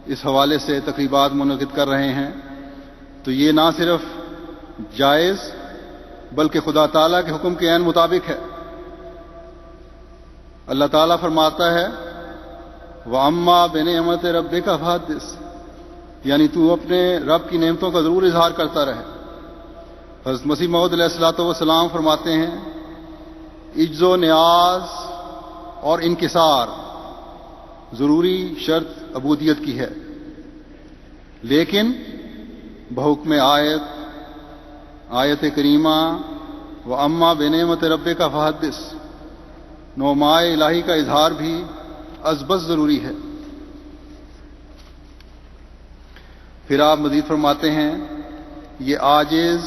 اس حوالے سے تقریبات منعقد کر رہے ہیں، تو یہ نہ صرف جائز بلکہ خدا تعالیٰ کے حکم کے عین مطابق ہے۔ اللہ تعالیٰ فرماتا ہے وَأَمَّا بِنِعْمَتِ رَبِّكَ فَحَدِّثْ، یعنی تو اپنے رب کی نعمتوں کا ضرور اظہار کرتا رہے۔ حضرت مسیح موعود علیہ الصلوۃ والسلام فرماتے ہیں عجز و نیاز اور انکسار ضروری شرط عبودیت کی ہے، لیکن بحکم آیت کریمہ وَأَمَّا بِنِعْمَتِ رَبِّكَ فَحَدِّثْ، نعمائے الہی کا اظہار بھی ازبز ضروری ہے۔ پھر آپ مزید فرماتے ہیں یہ عاجز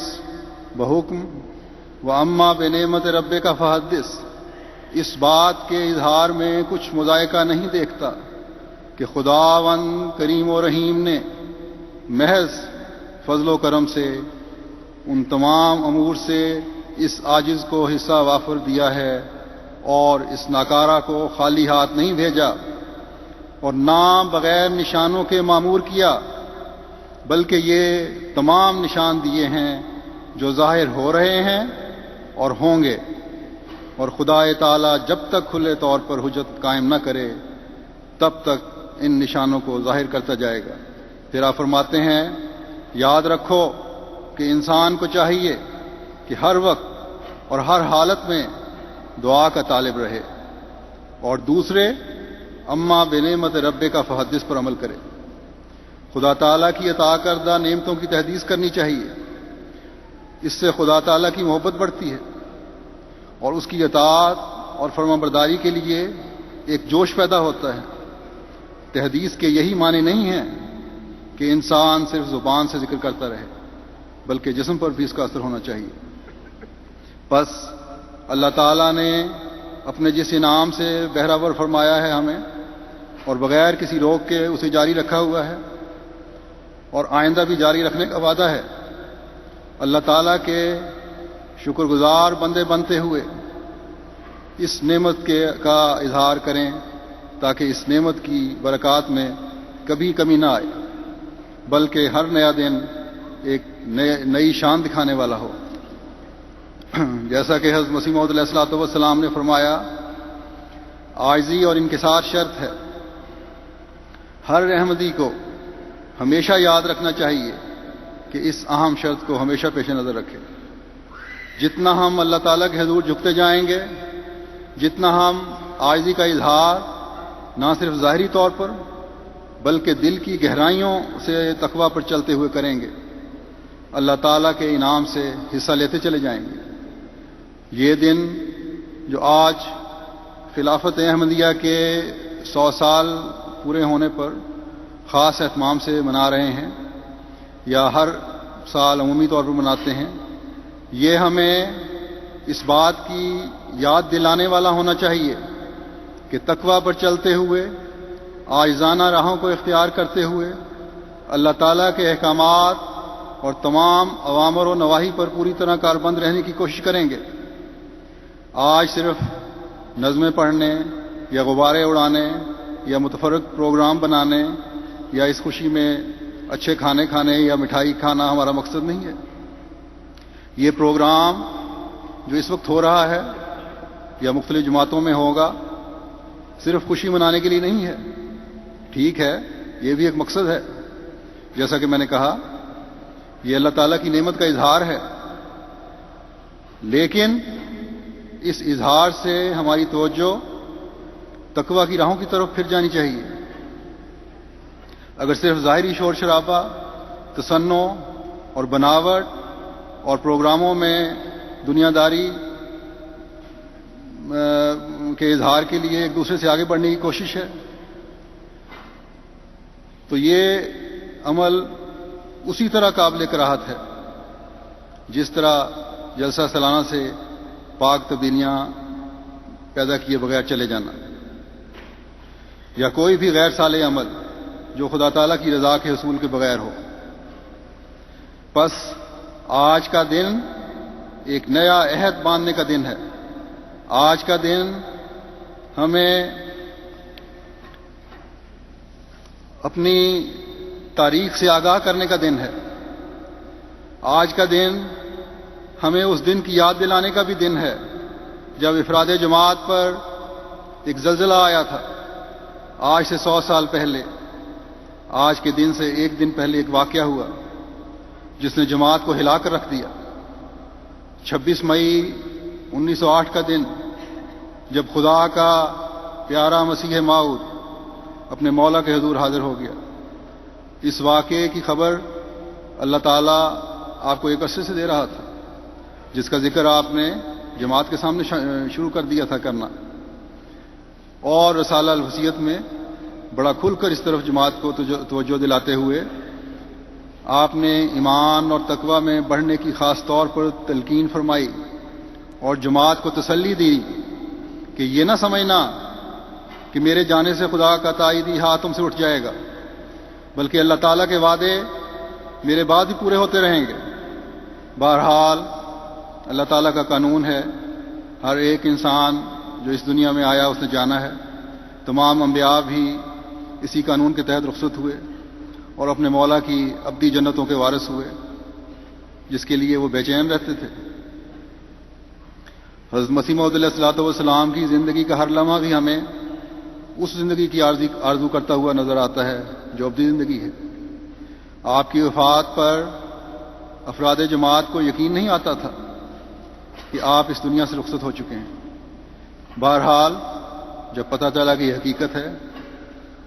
بحکم وَأَمَّا بِنِعْمَتِ رَبِّكَ فَحَدِّثْ اس بات کے اظہار میں کچھ مذائقہ نہیں دیکھتا کہ خداوند کریم و رحیم نے محض فضل و کرم سے ان تمام امور سے اس عاجز کو حصہ وافر دیا ہے اور اس ناکارہ کو خالی ہاتھ نہیں بھیجا اور نہ بغیر نشانوں کے معمور کیا، بلکہ یہ تمام نشان دیے ہیں جو ظاہر ہو رہے ہیں اور ہوں گے، اور خدا تعالیٰ جب تک کھلے طور پر حجت قائم نہ کرے تب تک ان نشانوں کو ظاہر کرتا جائے گا۔ پھر آپ فرماتے ہیں یاد رکھو کہ انسان کو چاہیے کہ ہر وقت اور ہر حالت میں دعا کا طالب رہے اور دوسرے اما بنعمت ربک فحدث پر عمل کرے۔ خدا تعالیٰ کی عطا کردہ نعمتوں کی تحدیث کرنی چاہیے، اس سے خدا تعالیٰ کی محبت بڑھتی ہے اور اس کی اطاعت اور فرمانبرداری کے لیے ایک جوش پیدا ہوتا ہے۔ تحدیث کے یہی معنی نہیں ہیں کہ انسان صرف زبان سے ذکر کرتا رہے، بلکہ جسم پر بھی اس کا اثر ہونا چاہیے۔ بس اللہ تعالیٰ نے اپنے جس انعام سے بہراور فرمایا ہے ہمیں اور بغیر کسی روک کے اسے جاری رکھا ہوا ہے اور آئندہ بھی جاری رکھنے کا وعدہ ہے، اللہ تعالیٰ کے شکر گزار بندے بنتے ہوئے اس نعمت کا اظہار کریں تاکہ اس نعمت کی برکات میں کبھی کمی نہ آئے، بلکہ ہر نیا دن ایک نئی شان دکھانے والا ہو۔ جیسا کہ حضرت مسیح موعود علیہ الصلوۃ والسلام نے فرمایا عاجزی اور انکسار شرط ہے۔ ہر احمدی کو ہمیشہ یاد رکھنا چاہیے کہ اس اہم شرط کو ہمیشہ پیش نظر رکھے۔ جتنا ہم اللہ تعالیٰ کے حضور جھکتے جائیں گے، جتنا ہم عاجزی کا اظہار نہ صرف ظاہری طور پر بلکہ دل کی گہرائیوں سے تقویٰ پر چلتے ہوئے کریں گے، اللہ تعالیٰ کے انعام سے حصہ لیتے چلے جائیں گے۔ یہ دن جو آج خلافت احمدیہ کے 100 سال پورے ہونے پر خاص اہتمام سے منا رہے ہیں یا ہر سال عمومی طور پر مناتے ہیں، یہ ہمیں اس بات کی یاد دلانے والا ہونا چاہیے کہ تقویٰ پر چلتے ہوئے عاجزانہ راہوں کو اختیار کرتے ہوئے اللہ تعالیٰ کے احکامات اور تمام اوامر و نواہی پر پوری طرح کاربند رہنے کی کوشش کریں گے۔ آج صرف نظمیں پڑھنے یا غبارے اڑانے یا متفرق پروگرام بنانے یا اس خوشی میں اچھے کھانے کھانے یا مٹھائی کھانا ہمارا مقصد نہیں ہے۔ یہ پروگرام جو اس وقت ہو رہا ہے یا مختلف جماعتوں میں ہوگا صرف خوشی منانے کے لیے نہیں ہے۔ ٹھیک ہے، یہ بھی ایک مقصد ہے، جیسا کہ میں نے کہا یہ اللہ تعالیٰ کی نعمت کا اظہار ہے، لیکن اس اظہار سے ہماری توجہ تقویٰ کی راہوں کی طرف پھر جانی چاہیے۔ اگر صرف ظاہری شور شرابہ، تصنع اور بناوٹ اور پروگراموں میں دنیا داری کے اظہار کے لیے ایک دوسرے سے آگے بڑھنے کی کوشش ہے تو یہ عمل اسی طرح قابل کراہت ہے جس طرح جلسہ سالانہ سے پاک تبدیلیاں پیدا کیے بغیر چلے جانا یا کوئی بھی غیر صالح عمل جو خدا تعالیٰ کی رضا کے حصول کے بغیر ہو۔ پس آج کا دن ایک نیا عہد باندھنے کا دن ہے۔ آج کا دن ہمیں اپنی تاریخ سے آگاہ کرنے کا دن ہے۔ آج کا دن ہمیں اس دن کی یاد دلانے کا بھی دن ہے جب افراد جماعت پر ایک زلزلہ آیا تھا، آج سے 100 سال پہلے۔ آج کے دن سے ایک دن پہلے ایک واقعہ ہوا جس نے جماعت کو ہلا کر رکھ دیا۔ 26 مئی 1908 کا دن، جب خدا کا پیارا مسیح موعود اپنے مولا کے حضور حاضر ہو گیا۔ اس واقعے کی خبر اللہ تعالیٰ آپ کو ایک عرصے سے دے رہا تھا، جس کا ذکر آپ نے جماعت کے سامنے شروع کر دیا تھا کرنا، اور رسالہ الوصیت میں بڑا کھل کر اس طرف جماعت کو توجہ دلاتے ہوئے آپ نے ایمان اور تقوی میں بڑھنے کی خاص طور پر تلقین فرمائی اور جماعت کو تسلی دی کہ یہ نہ سمجھنا کہ میرے جانے سے خدا کا تائیدی ہاتھ تم سے اٹھ جائے گا، بلکہ اللہ تعالیٰ کے وعدے میرے بعد ہی پورے ہوتے رہیں گے۔ بہرحال اللہ تعالیٰ کا قانون ہے، ہر ایک انسان جو اس دنیا میں آیا اس نے جانا ہے۔ تمام انبیاء بھی اسی قانون کے تحت رخصت ہوئے اور اپنے مولا کی ابدی جنتوں کے وارث ہوئے، جس کے لیے وہ بے چین رہتے تھے۔ حضرت مسیح موعود علیہ الصلوۃ والسلام کی زندگی کا ہر لمحہ بھی ہمیں اس زندگی کی آرزو کرتا ہوا نظر آتا ہے جو ابدی زندگی ہے۔ آپ کی وفات پر افراد جماعت کو یقین نہیں آتا تھا کہ آپ اس دنیا سے رخصت ہو چکے ہیں۔ بہرحال جب پتہ چلا کہ یہ حقیقت ہے،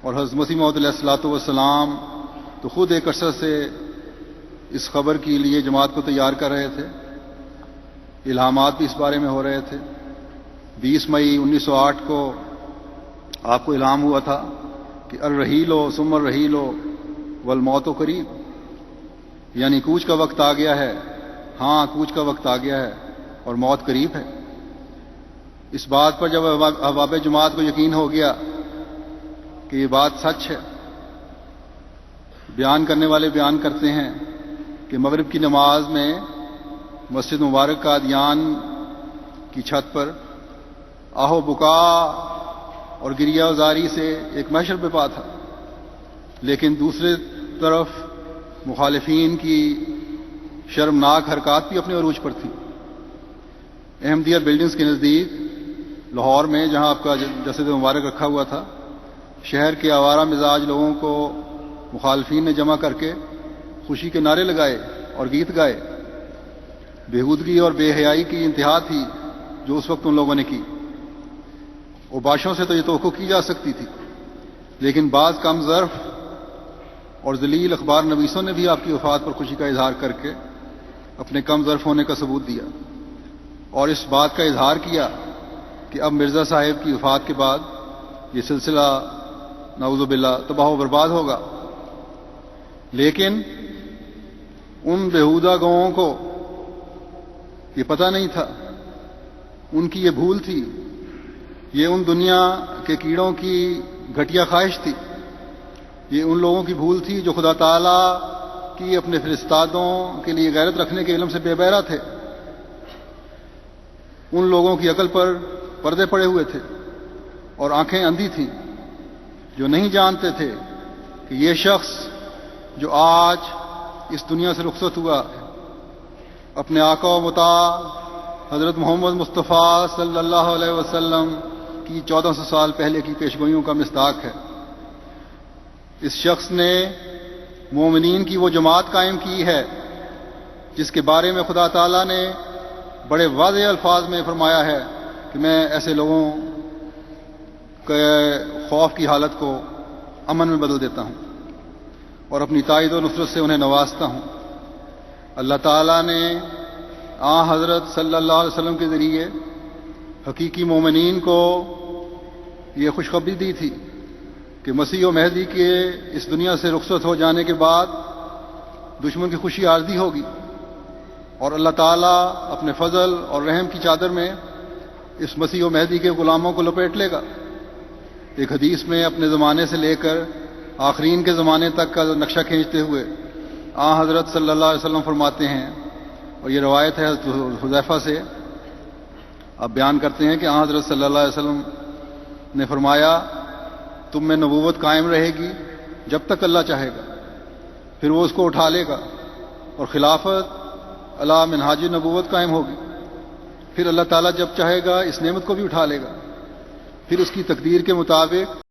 اور حضرت مسیح موعود علیہ الصلوۃ والسلام تو خود ایک عرصہ سے اس خبر کے لیے جماعت کو تیار کر رہے تھے، الہامات بھی اس بارے میں ہو رہے تھے۔ 20 مئی 1908 کو آپ کو الہام ہوا تھا کہ الرحیلو ثم الرحیلو والموت قریب، یعنی کوچ کا وقت آ گیا ہے، ہاں کوچ کا وقت آ گیا ہے اور موت قریب ہے۔ اس بات پر جب احباب جماعت کو یقین ہو گیا کہ یہ بات سچ ہے، بیان کرنے والے بیان کرتے ہیں کہ مغرب کی نماز میں مسجد مبارک قادیان کی چھت پر آہو بکا اور گریہ وزاری سے ایک محشر بے پا تھا، لیکن دوسرے طرف مخالفین کی شرمناک حرکات بھی اپنے عروج پر تھی۔ احمدیہ بلڈنگز کے نزدیک لاہور میں جہاں آپ کا جسد مبارک رکھا ہوا تھا، شہر کے آوارہ مزاج لوگوں کو مخالفین نے جمع کر کے خوشی کے نعرے لگائے اور گیت گائے۔ بےہودگی اور بے حیائی کی انتہا تھی جو اس وقت ان لوگوں نے کی۔ اوباشوں سے تو یہ توقع کی جا سکتی تھی، لیکن بعض کم ظرف اور ذلیل اخبار نویسوں نے بھی آپ کی وفات پر خوشی کا اظہار کر کے اپنے کم ظرف ہونے کا ثبوت دیا اور اس بات کا اظہار کیا کہ اب مرزا صاحب کی وفات کے بعد یہ سلسلہ نعوذ باللہ تباہ و برباد ہوگا۔ لیکن ان بےہودہ گوؤں کو یہ پتہ نہیں تھا، ان کی یہ بھول تھی، یہ ان دنیا کے کیڑوں کی گھٹیا خواہش تھی، یہ ان لوگوں کی بھول تھی جو خدا تعالیٰ کی اپنے فرستادوں کے لیے غیرت رکھنے کے علم سے بے بہرہ تھے۔ ان لوگوں کی عقل پر پردے پڑے ہوئے تھے اور آنکھیں اندھی تھیں، جو نہیں جانتے تھے کہ یہ شخص جو آج اس دنیا سے رخصت ہوا اپنے آقا و مطاع حضرت محمد مصطفیٰ صلی اللہ علیہ وسلم کی 1400 سال پہلے کی پیشگوئیوں کا مصداق ہے۔ اس شخص نے مومنین کی وہ جماعت قائم کی ہے جس کے بارے میں خدا تعالیٰ نے بڑے واضح الفاظ میں فرمایا ہے کہ میں ایسے لوگوں کے خوف کی حالت کو امن میں بدل دیتا ہوں اور اپنی تائید و نصرت سے انہیں نوازتا ہوں۔ اللہ تعالیٰ نے حضرت صلی اللہ علیہ وسلم کے ذریعے حقیقی مومنین کو یہ خوشخبری دی تھی کہ مسیح و مہدی کے اس دنیا سے رخصت ہو جانے کے بعد دشمن کی خوشی عارضی ہوگی اور اللہ تعالیٰ اپنے فضل اور رحم کی چادر میں اس مسیح و مہدی کے غلاموں کو لپیٹ لے گا۔ ایک حدیث میں اپنے زمانے سے لے کر آخرین کے زمانے تک کا نقشہ کھینچتے ہوئے حضرت صلی اللہ علیہ وسلم فرماتے ہیں، اور یہ روایت ہے حضرت حذیفہ سے، آپ بیان کرتے ہیں کہ حضرت صلی اللہ علیہ وسلم نے فرمایا تم میں نبوت قائم رہے گی جب تک اللہ چاہے گا، پھر وہ اس کو اٹھا لے گا اور خلافت علی منہاج نبوت قائم ہوگی۔ پھر اللہ تعالیٰ جب چاہے گا اس نعمت کو بھی اٹھا لے گا، پھر اس کی تقدیر کے مطابق